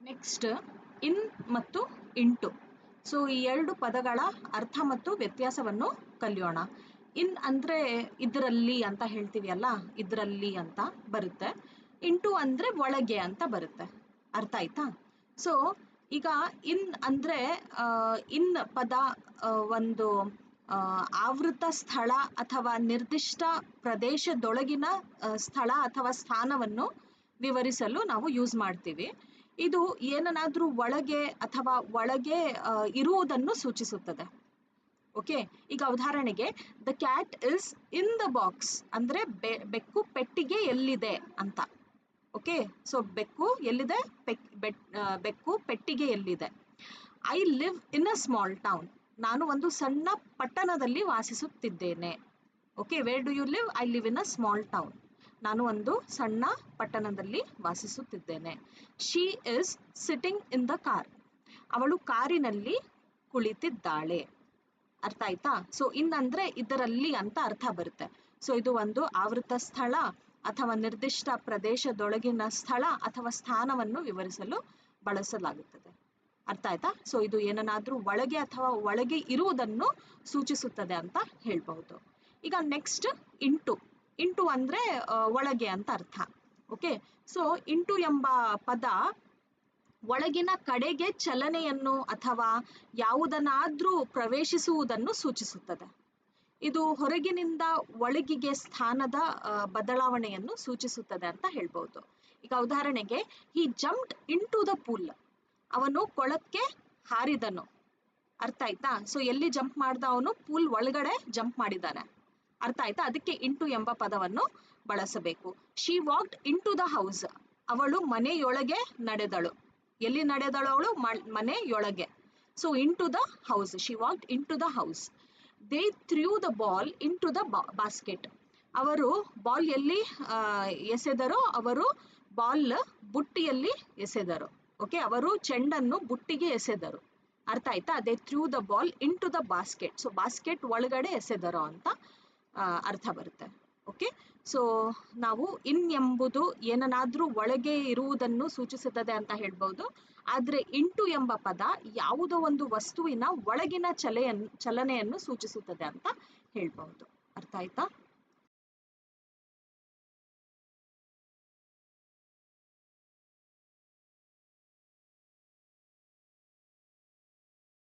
Next ಇನ್ ಮತ್ತು into. So ಈ ಎರಡು ಪದಗಳ ಅರ್ಥ ಮತ್ತು ವ್ಯತ್ಯಾಸವನ್ನು ಕಲಿಯೋಣ. ಇನ್ ಅಂದ್ರೆ ಇದರಲ್ಲಿ ಅಂತ ಹೇಳ್ತೀವಿ ಅಲ್ಲ, ಇದರಲ್ಲಿ ಅಂತ ಬರುತ್ತೆ. ಇಂಟು ಅಂದ್ರೆ ಒಳಗೆ ಅಂತ ಬರುತ್ತೆ. ಅರ್ಥ ಆಯ್ತಾ? ಸೊ ಈಗ ಇನ್ ಅಂದ್ರೆ ಇನ್ ಪದ ಒಂದು ಆವೃತ ಸ್ಥಳ ಅಥವಾ ನಿರ್ದಿಷ್ಟ ಪ್ರದೇಶದೊಳಗಿನ ಸ್ಥಳ ಅಥವಾ ಸ್ಥಾನವನ್ನು ವಿವರಿಸಲು ನಾವು ಯೂಸ್ ಮಾಡ್ತೀವಿ. ಇದು ಏನನ್ನಾದ್ರೂ ಒಳಗೆ ಅಥವಾ ಒಳಗೆ ಇರುವುದನ್ನು ಸೂಚಿಸುತ್ತದೆ. ಓಕೆ, ಈಗ ಉದಾಹರಣೆಗೆ the cat is in the box ಅಂದ್ರೆ ಬೆಕ್ಕು ಪೆಟ್ಟಿಗೆ ಎಲ್ಲಿದೆ ಅಂತ. ಓಕೆ, ಸೊ ಬೆಕ್ಕು ಎಲ್ಲಿದೆ? ಬೆಕ್ಕು ಪೆಟ್ಟಿಗೆ ಎಲ್ಲಿದೆ. I live in a small town. ನಾನು ಒಂದು ಸಣ್ಣ ಪಟ್ಟಣದಲ್ಲಿ ವಾಸಿಸುತ್ತಿದ್ದೇನೆ. Okay, where do you live? I live in a small town. ನಾನು ಒಂದು ಸಣ್ಣ ಪಟ್ಟಣದಲ್ಲಿ ವಾಸಿಸುತ್ತಿದ್ದೇನೆ. She is sitting in the car. ಅವಳು ಕಾರಿನಲ್ಲಿ ಕುಳಿತಿದ್ದಾಳೆ. ಅರ್ಥ ಆಯ್ತಾ? ಸೊ ಇನ್ ಅಂದ್ರೆ ಇದರಲ್ಲಿ ಅಂತ ಅರ್ಥ ಬರುತ್ತೆ. ಸೊ ಇದು ಒಂದು ಆವೃತ ಸ್ಥಳ ಅಥವಾ ನಿರ್ದಿಷ್ಟ ಪ್ರದೇಶದೊಳಗಿನ ಸ್ಥಳ ಅಥವಾ ಸ್ಥಾನವನ್ನು ವಿವರಿಸಲು ಬಳಸಲಾಗುತ್ತದೆ. ಅರ್ಥ ಆಯ್ತಾ? ಸೊ ಇದು ಏನನ್ನಾದ್ರೂ ಒಳಗೆ ಅಥವಾ ಒಳಗೆ ಇರುವುದನ್ನು ಸೂಚಿಸುತ್ತದೆ ಅಂತ ಹೇಳ್ಬಹುದು. ಈಗ ನೆಕ್ಸ್ಟ್ ಇಂಟು. ಇಂಟು ಅಂದ್ರೆ ಒಳಗೆ ಅಂತ ಅರ್ಥ. ಓಕೆ, ಸೊ ಇಂಟು ಎಂಬ ಪದ ಒಳಗಿನ ಕಡೆಗೆ ಚಲನೆಯನ್ನು ಅಥವಾ ಯಾವುದನ್ನಾದ್ರೂ ಪ್ರವೇಶಿಸುವುದನ್ನು ಸೂಚಿಸುತ್ತದೆ. ಇದು ಹೊರಗಿನಿಂದ ಒಳಗಿಗೆ ಸ್ಥಾನದ ಬದಲಾವಣೆಯನ್ನು ಸೂಚಿಸುತ್ತದೆ ಅಂತ ಹೇಳ್ಬಹುದು. ಈಗ ಉದಾಹರಣೆಗೆ he jumped into the pool. ಅವನು ಕೊಳಕ್ಕೆ ಹಾರಿದನು. ಅರ್ಥ ಆಯ್ತಾ? ಸೊ ಎಲ್ಲಿ ಜಂಪ್ ಮಾಡ್ದ? ಅವನು ಪೂಲ್ ಒಳಗಡೆ ಜಂಪ್ ಮಾಡಿದ್ದಾನೆ. ಅರ್ಥ ಆಯ್ತಾ? ಅದಕ್ಕೆ ಇಂಟು ಎಂಬ ಪದವನ್ನು ಬಳಸಬೇಕು. She walked into the house. ಅವಳು ಮನೆಯೊಳಗೆ ನಡೆದಳು. ಎಲ್ಲಿ ನಡೆದಳು ಅವಳು? ಮನೆಯೊಳಗೆ. So into the house. She walked into the house. They threw the ball into the basket. ಅವರು ಬಾಲ್ ಎಲ್ಲಿ ಎಸೆದರೋ? ಅವರು ಬಾಲ್ ಬುಟ್ಟಿಯಲ್ಲಿ ಎಸೆದರು. ಓಕೆ, ಅವರು ಚೆಂಡನ್ನು ಬುಟ್ಟಿಗೆ ಎಸೆದರು. ಅರ್ಥ ಆಯ್ತಾ? They threw the ball into the basket. So basket ಒಳಗಡೆ ಎಸೆದರು ಅಂತ ಅರ್ಥ ಬರುತ್ತೆ. ಓಕೆ, ಸೊ ನಾವು ಇನ್ ಎಂಬುದು ಏನನ್ನಾದ್ರೂ ಒಳಗೆ ಇರುವುದನ್ನು ಸೂಚಿಸುತ್ತದೆ ಅಂತ ಹೇಳ್ಬಹುದು. ಆದ್ರೆ ಇಂಟು ಎಂಬ ಪದ ಯಾವುದೋ ಒಂದು ವಸ್ತುವಿನ ಒಳಗಿನ ಚಲನೆಯನ್ನು ಸೂಚಿಸುತ್ತದೆ ಅಂತ ಹೇಳ್ಬಹುದು. ಅರ್ಥ ಆಯ್ತಾ?